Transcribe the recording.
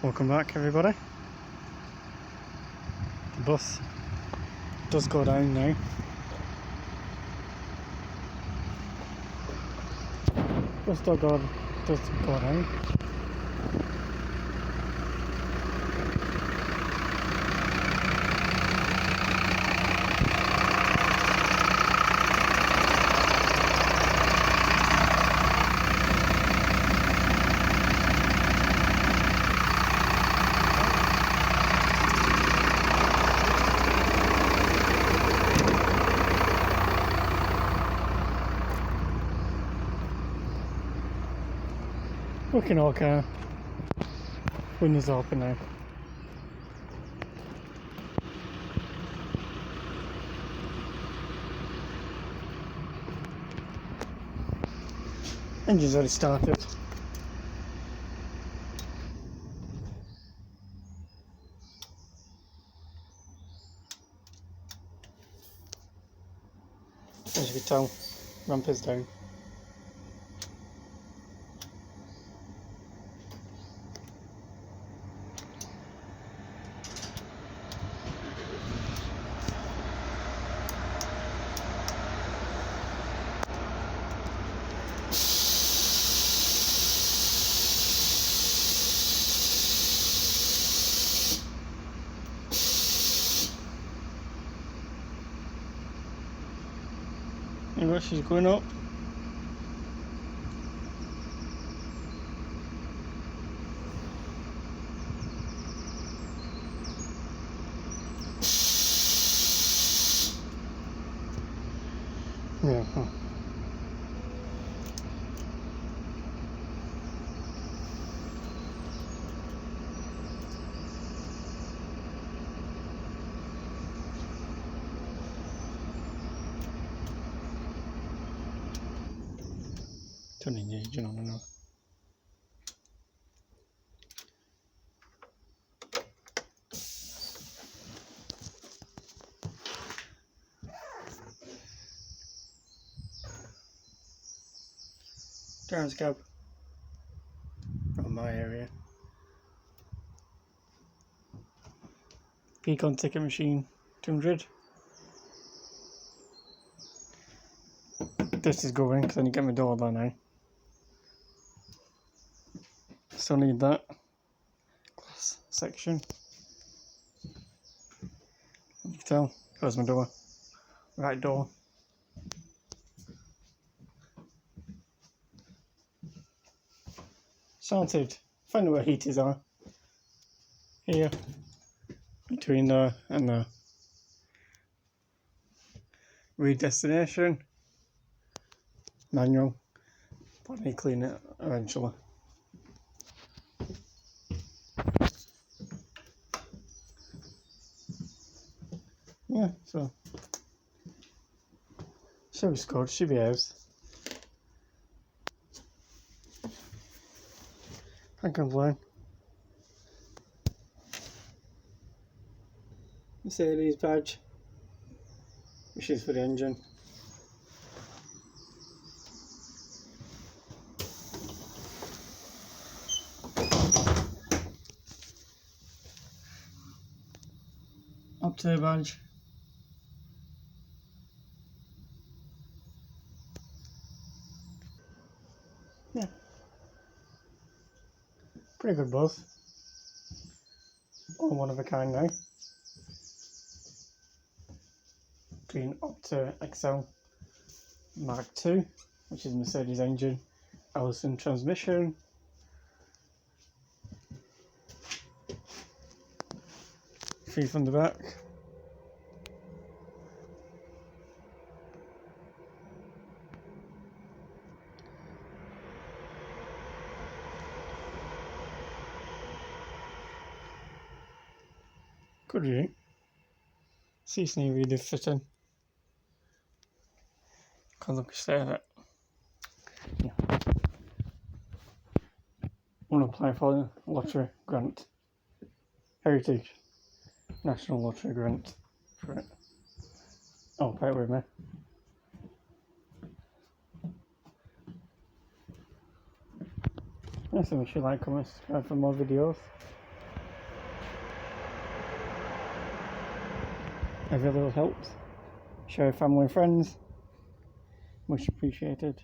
Welcome back, everybody. The bus does go down now. Bus does go down. Looking okay. Windows open now. Engine's already started. As you can tell, ramp is down. Anyway, she's going up. Yeah. Turning the engine on and off. Driver's cab from my area. Pecan ticket machine 200. This is going because I need to get my door done now. Still need that glass section. You can tell, close my door, right door. Sorted. Find out where heaters are. Here, between there and there. Read destination. Manual. Probably clean it eventually. Yeah, so service code should be out. Can't complain. Mercedes badge, which is for the engine. Optare badge. Yeah. Pretty good both. All one of a kind now. Between Optare Excel Mark II, which is Mercedes engine, Allison transmission. Free from the back. Could you? Seats need really fitting. Can't look straight at it. Yeah. I want to apply for the lottery grant. Heritage National Lottery grant for it. Oh, bear with me. Yeah, so make sure you like, comment, subscribe for more videos. Every little helps. Share with family and friends. Much appreciated.